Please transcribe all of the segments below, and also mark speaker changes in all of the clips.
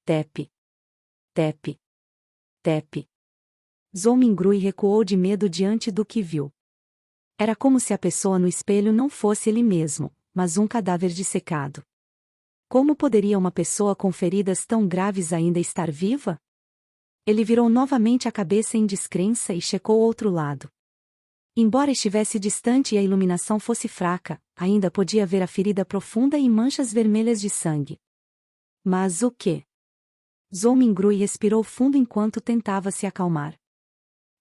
Speaker 1: Tepe. Tepe. Tepe. Zhou-Mingrui recuou de medo diante do que viu. Era como se a pessoa no espelho não fosse ele mesmo, mas um cadáver dissecado. Como poderia uma pessoa com feridas tão graves ainda estar viva? Ele virou novamente a cabeça em descrença e checou outro lado. Embora estivesse distante e a iluminação fosse fraca, ainda podia ver a ferida profunda e manchas vermelhas de sangue. Mas o quê? Zhou-Mingrui expirou fundo enquanto tentava se acalmar.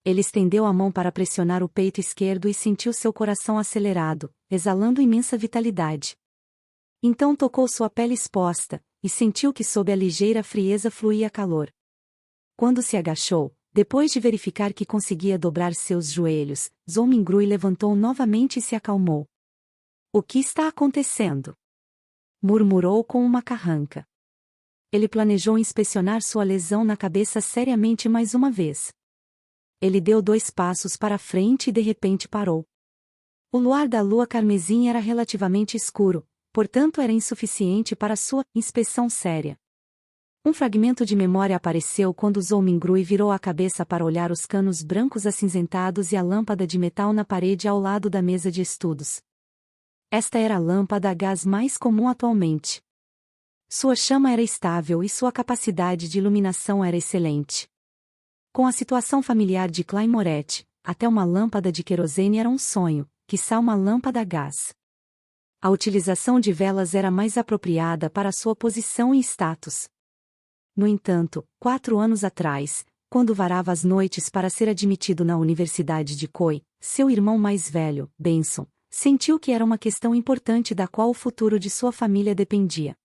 Speaker 1: Ele estendeu a mão para pressionar o peito esquerdo e sentiu seu coração acelerado, exalando imensa vitalidade. Então tocou sua pele exposta, e sentiu que sob a ligeira frieza fluía calor. Quando se agachou, depois de verificar que conseguia dobrar seus joelhos, Zhou-Mingrui levantou novamente e se acalmou. O que está acontecendo? Murmurou com uma carranca. Ele planejou inspecionar sua lesão na cabeça seriamente mais uma vez. Ele deu 2 passos para frente e de repente parou. O luar da lua carmesim era relativamente escuro, portanto era insuficiente para sua inspeção séria. Um fragmento de memória apareceu quando Zhou-Mingrui virou a cabeça para olhar os canos brancos acinzentados e a lâmpada de metal na parede ao lado da mesa de estudos. Esta era a lâmpada a gás mais comum atualmente. Sua chama era estável e sua capacidade de iluminação era excelente. Com a situação familiar de Klein Moret, até uma lâmpada de querosene era um sonho, quiçá uma lâmpada a gás. A utilização de velas era mais apropriada para sua posição e status. No entanto, 4 anos atrás, quando varava as noites para ser admitido na Universidade de Koi, seu irmão mais velho, Benson, sentiu que era uma questão importante da qual o futuro de sua família dependia.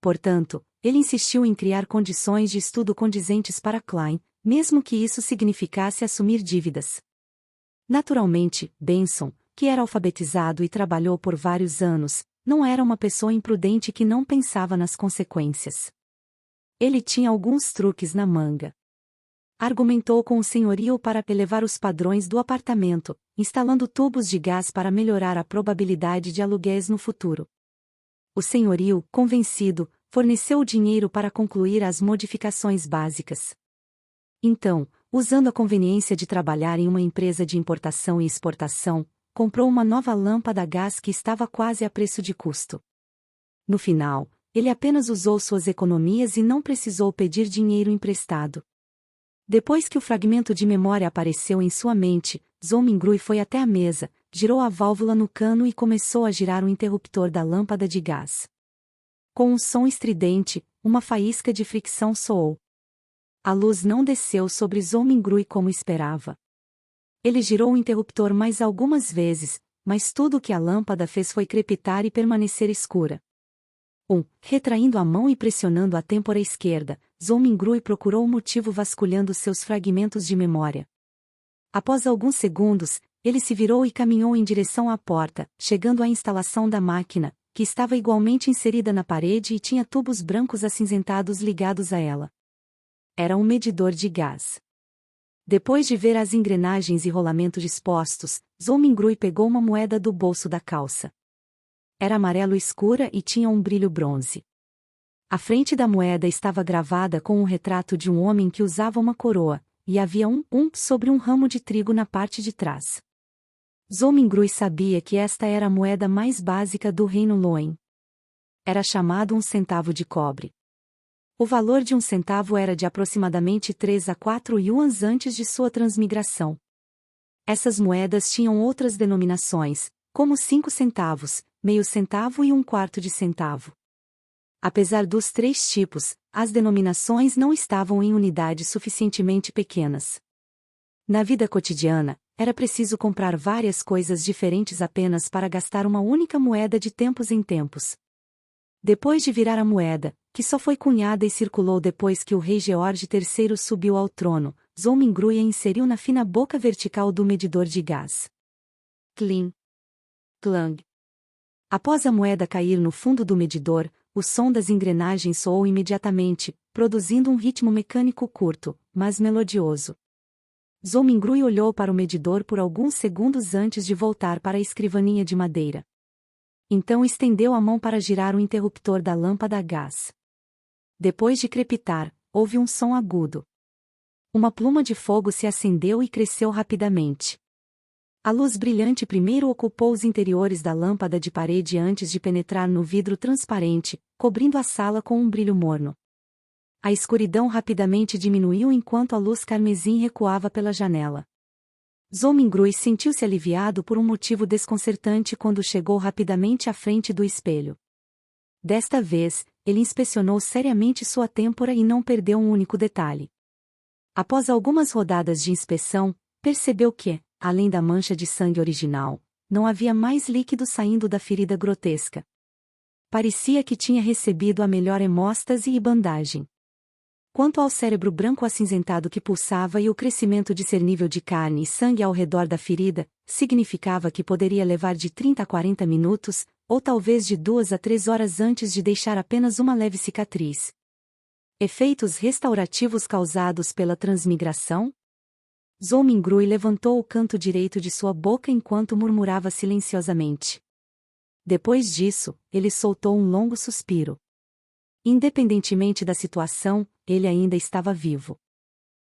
Speaker 1: Portanto, ele insistiu em criar condições de estudo condizentes para Klein, mesmo que isso significasse assumir dívidas. Naturalmente, Benson, que era alfabetizado e trabalhou por vários anos, não era uma pessoa imprudente que não pensava nas consequências. Ele tinha alguns truques na manga. Argumentou com o senhorio para elevar os padrões do apartamento, instalando tubos de gás para melhorar a probabilidade de aluguéis no futuro. O senhorio, convencido, forneceu o dinheiro para concluir as modificações básicas. Então, usando a conveniência de trabalhar em uma empresa de importação e exportação, comprou uma nova lâmpada a gás que estava quase a preço de custo. No final, ele apenas usou suas economias e não precisou pedir dinheiro emprestado. Depois que o fragmento de memória apareceu em sua mente, Zhou-Mingrui foi até a mesa, girou a válvula no cano e começou a girar o interruptor da lâmpada de gás. Com um som estridente, uma faísca de fricção soou. A luz não desceu sobre Zhou-Mingrui como esperava. Ele girou o interruptor mais algumas vezes, mas tudo o que a lâmpada fez foi crepitar e permanecer escura. Retraindo a mão e pressionando a têmpora esquerda, Zhou-Mingrui procurou o motivo vasculhando seus fragmentos de memória. Após alguns segundos, ele se virou e caminhou em direção à porta, chegando à instalação da máquina, que estava igualmente inserida na parede e tinha tubos brancos acinzentados ligados a ela. Era um medidor de gás. Depois de ver as engrenagens e rolamentos dispostos, Zhou-Mingrui pegou uma moeda do bolso da calça. Era amarelo escura e tinha um brilho bronze. A frente da moeda estava gravada com um retrato de um homem que usava uma coroa, e havia um sobre um ramo de trigo na parte de trás. Zhou-Mingrui sabia que esta era a moeda mais básica do reino Loen. Era chamado 1 centavo de cobre. O valor de 1 centavo era de aproximadamente 3 a 4 yuans antes de sua transmigração. Essas moedas tinham outras denominações, como 5 centavos, meio centavo e 1/4 de centavo. Apesar dos 3 tipos, as denominações não estavam em unidades suficientemente pequenas. Na vida cotidiana, era preciso comprar várias coisas diferentes apenas para gastar uma única moeda de tempos em tempos. Depois de virar a moeda, que só foi cunhada e circulou depois que o rei George III subiu ao trono, Zhou-Mingrui a inseriu na fina boca vertical do medidor de gás. Cling. Clang. Após a moeda cair no fundo do medidor, o som das engrenagens soou imediatamente, produzindo um ritmo mecânico curto, mas melodioso. Zhou-Mingrui olhou para o medidor por alguns segundos antes de voltar para a escrivaninha de madeira. Então estendeu a mão para girar o interruptor da lâmpada a gás. Depois de crepitar, houve um som agudo. Uma pluma de fogo se acendeu e cresceu rapidamente. A luz brilhante primeiro ocupou os interiores da lâmpada de parede antes de penetrar no vidro transparente, cobrindo a sala com um brilho morno. A escuridão rapidamente diminuiu enquanto a luz carmesim recuava pela janela. Zomingrui sentiu-se aliviado por um motivo desconcertante quando chegou rapidamente à frente do espelho. Desta vez, ele inspecionou seriamente sua têmpora e não perdeu um único detalhe. Após algumas rodadas de inspeção, percebeu que, além da mancha de sangue original, não havia mais líquido saindo da ferida grotesca. Parecia que tinha recebido a melhor hemóstase e bandagem. Quanto ao cérebro branco acinzentado que pulsava e o crescimento discernível de carne e sangue ao redor da ferida, significava que poderia levar de 30 a 40 minutos, ou talvez de 2 a 3 horas antes de deixar apenas uma leve cicatriz. Efeitos restaurativos causados pela transmigração? Zomingrui levantou o canto direito de sua boca enquanto murmurava silenciosamente. Depois disso, ele soltou um longo suspiro. Independentemente da situação, ele ainda estava vivo.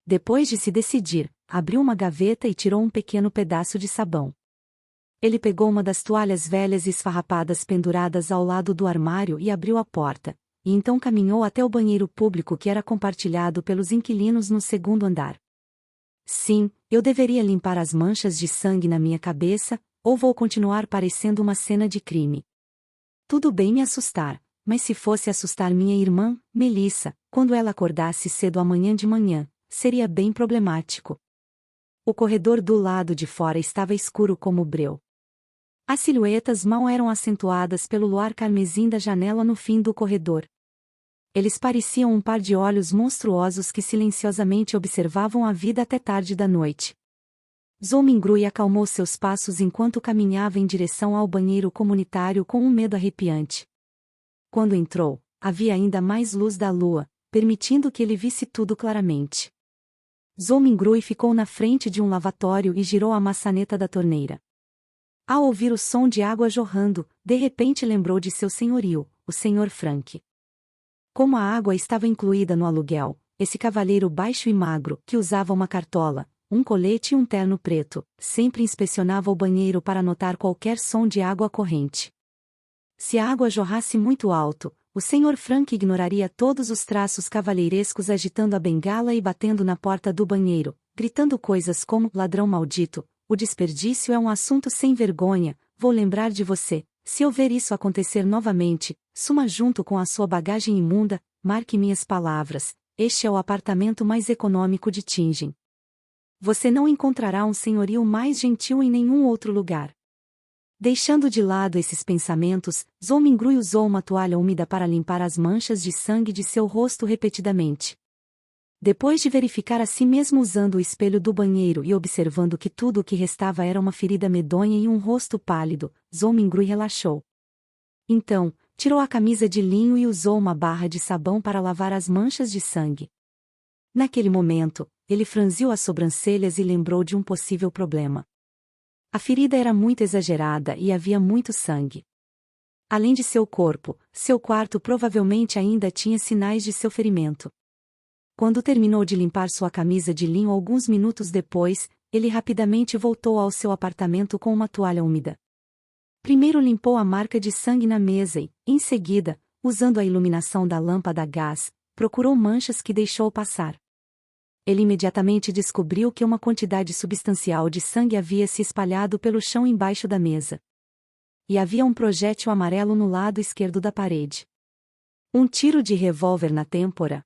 Speaker 1: Depois de se decidir, abriu uma gaveta e tirou um pequeno pedaço de sabão. Ele pegou uma das toalhas velhas e esfarrapadas penduradas ao lado do armário e abriu a porta, e então caminhou até o banheiro público que era compartilhado pelos inquilinos no segundo andar. Sim, eu deveria limpar as manchas de sangue na minha cabeça, ou vou continuar parecendo uma cena de crime. Tudo bem me assustar, mas se fosse assustar minha irmã, Melissa, quando ela acordasse cedo amanhã de manhã, seria bem problemático. O corredor do lado de fora estava escuro como breu. As silhuetas mal eram acentuadas pelo luar carmesim da janela no fim do corredor. Eles pareciam um par de olhos monstruosos que silenciosamente observavam a vida até tarde da noite. Zomingrui acalmou seus passos enquanto caminhava em direção ao banheiro comunitário com um medo arrepiante. Quando entrou, havia ainda mais luz da lua, permitindo que ele visse tudo claramente. Zomingrui ficou na frente de um lavatório e girou a maçaneta da torneira. Ao ouvir o som de água jorrando, de repente lembrou de seu senhorio, o Sr. Frank. Como a água estava incluída no aluguel, esse cavalheiro baixo e magro, que usava uma cartola, um colete e um terno preto, sempre inspecionava o banheiro para notar qualquer som de água corrente. Se a água jorrasse muito alto, o Sr. Frank ignoraria todos os traços cavalheirescos agitando a bengala e batendo na porta do banheiro, gritando coisas como "ladrão maldito, o desperdício é um assunto sem vergonha, vou lembrar de você, se eu ver isso acontecer novamente, suma junto com a sua bagagem imunda, marque minhas palavras, este é o apartamento mais econômico de Tingen. Você não encontrará um senhorio mais gentil em nenhum outro lugar." Deixando de lado esses pensamentos, Zomingrui usou uma toalha úmida para limpar as manchas de sangue de seu rosto repetidamente. Depois de verificar a si mesmo usando o espelho do banheiro e observando que tudo o que restava era uma ferida medonha e um rosto pálido, Zomingrui relaxou. Então, tirou a camisa de linho e usou uma barra de sabão para lavar as manchas de sangue. Naquele momento, ele franziu as sobrancelhas e lembrou de um possível problema. A ferida era muito exagerada e havia muito sangue. Além de seu corpo, seu quarto provavelmente ainda tinha sinais de seu ferimento. Quando terminou de limpar sua camisa de linho alguns minutos depois, ele rapidamente voltou ao seu apartamento com uma toalha úmida. Primeiro limpou a marca de sangue na mesa e, em seguida, usando a iluminação da lâmpada a gás, procurou manchas que deixou passar. Ele imediatamente descobriu que uma quantidade substancial de sangue havia se espalhado pelo chão embaixo da mesa. E havia um projétil amarelo no lado esquerdo da parede. Um tiro de revólver na têmpora.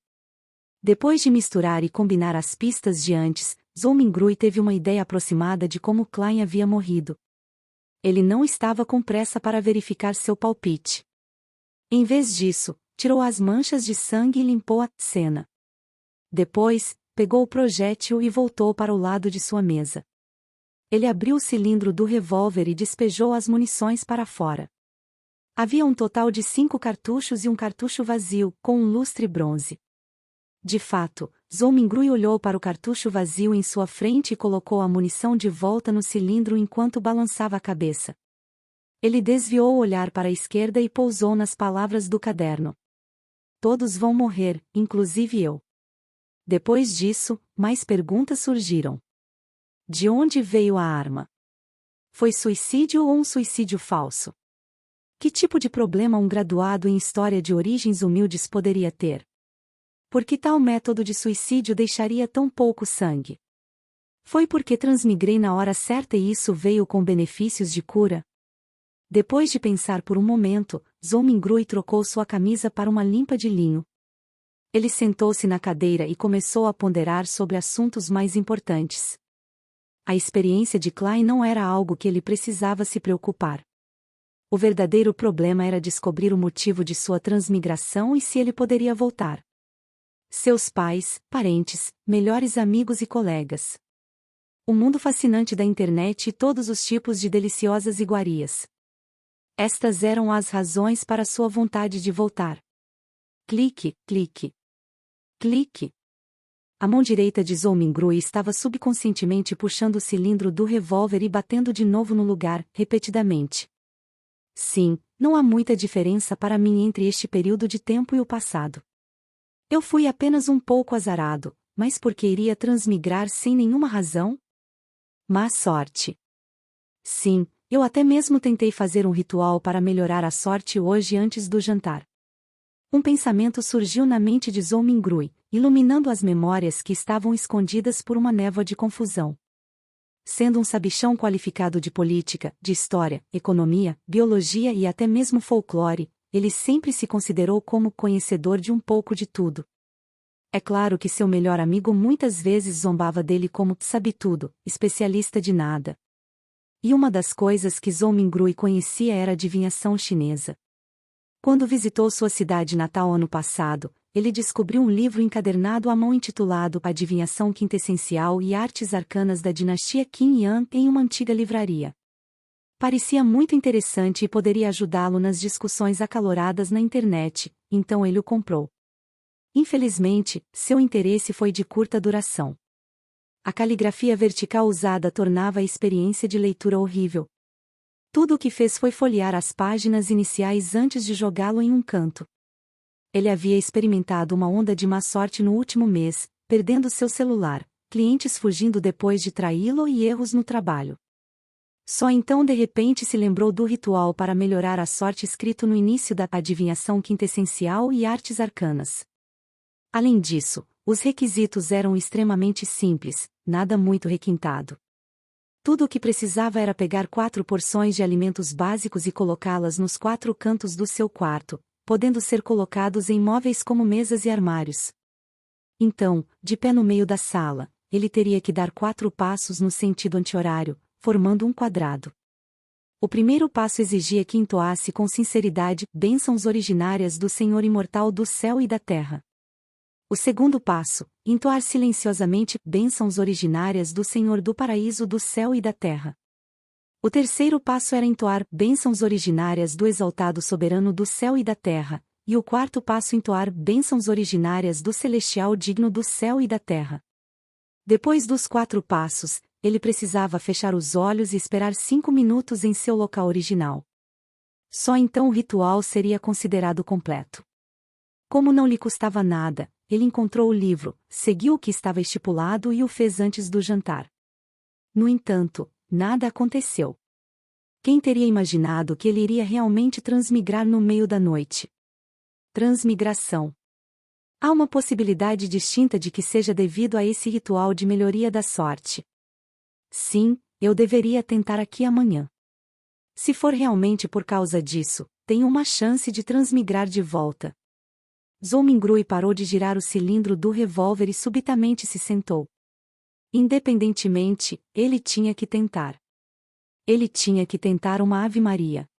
Speaker 1: Depois de misturar e combinar as pistas de antes, Zomingrui teve uma ideia aproximada de como Klein havia morrido. Ele não estava com pressa para verificar seu palpite. Em vez disso, tirou as manchas de sangue e limpou a cena. Depois, pegou o projétil e voltou para o lado de sua mesa. Ele abriu o cilindro do revólver e despejou as munições para fora. Havia um total de 5 cartuchos e um cartucho vazio, com um lustre bronze. De fato, Zomingrui olhou para o cartucho vazio em sua frente e colocou a munição de volta no cilindro enquanto balançava a cabeça. Ele desviou o olhar para a esquerda e pousou nas palavras do caderno. todos vão morrer, inclusive eu. Depois disso, mais perguntas surgiram. De onde veio a arma? Foi suicídio ou um suicídio falso? Que tipo de problema um graduado em história de origens humildes poderia ter? Por que tal método de suicídio deixaria tão pouco sangue? Foi porque transmigrei na hora certa e isso veio com benefícios de cura? Depois de pensar por um momento, Zhou trocou sua camisa para uma limpa de linho. Ele sentou-se na cadeira e começou a ponderar sobre assuntos mais importantes. A experiência de Klein não era algo que ele precisava se preocupar. O verdadeiro problema era descobrir o motivo de sua transmigração e se ele poderia voltar. Seus pais, parentes, melhores amigos e colegas. O mundo fascinante da internet e todos os tipos de deliciosas iguarias. Estas eram as razões para sua vontade de voltar. Clique, clique. Clique. A mão direita de Zhou Mingrui estava subconscientemente puxando o cilindro do revólver e batendo de novo no lugar, repetidamente. Sim, não há muita diferença para mim entre este período de tempo e o passado. Eu fui apenas um pouco azarado, mas por que iria transmigrar sem nenhuma razão? Má sorte. Sim, eu até mesmo tentei fazer um ritual para melhorar a sorte hoje antes do jantar. Um pensamento surgiu na mente de Zhou Mingrui, iluminando as memórias que estavam escondidas por uma névoa de confusão. Sendo um sabichão qualificado de política, de história, economia, biologia e até mesmo folclore, ele sempre se considerou como conhecedor de um pouco de tudo. É claro que seu melhor amigo muitas vezes zombava dele como sabe-tudo, especialista de nada. E uma das coisas que Zhou Mingrui conhecia era a adivinhação chinesa. Quando visitou sua cidade natal ano passado, ele descobriu um livro encadernado à mão intitulado Adivinhação Quintessencial e Artes Arcanas da Dinastia Qin Yan em uma antiga livraria. Parecia muito interessante e poderia ajudá-lo nas discussões acaloradas na internet, então ele o comprou. Infelizmente, seu interesse foi de curta duração. A caligrafia vertical usada tornava a experiência de leitura horrível. Tudo o que fez foi folhear as páginas iniciais antes de jogá-lo em um canto. Ele havia experimentado uma onda de má sorte no último mês, perdendo seu celular, clientes fugindo depois de traí-lo e erros no trabalho. Só então de repente se lembrou do ritual para melhorar a sorte escrito no início da Adivinhação Quintessencial e Artes Arcanas. Além disso, os requisitos eram extremamente simples, nada muito requintado. Tudo o que precisava era pegar 4 porções de alimentos básicos e colocá-las nos 4 cantos do seu quarto, podendo ser colocados em móveis como mesas e armários. Então, de pé no meio da sala, ele teria que dar 4 passos no sentido anti-horário, formando um quadrado. O primeiro passo exigia que entoasse com sinceridade bênçãos originárias do Senhor imortal do céu e da terra. O segundo passo, entoar silenciosamente bênçãos originárias do Senhor do paraíso do céu e da terra. O terceiro passo era entoar bênçãos originárias do exaltado soberano do céu e da terra, e o quarto passo entoar bênçãos originárias do celestial digno do céu e da terra. Depois dos 4 passos, ele precisava fechar os olhos e esperar 5 minutos em seu local original. Só então o ritual seria considerado completo. Como não lhe custava nada, ele encontrou o livro, seguiu o que estava estipulado e o fez antes do jantar. No entanto, nada aconteceu. Quem teria imaginado que ele iria realmente transmigrar no meio da noite? Transmigração. Há uma possibilidade distinta de que seja devido a esse ritual de melhoria da sorte. Sim, eu deveria tentar aqui amanhã. Se for realmente por causa disso, tenho uma chance de transmigrar de volta. Zhou Mingrui parou de girar o cilindro do revólver e subitamente se sentou. Independentemente, ele tinha que tentar. Ele tinha que tentar uma Ave Maria.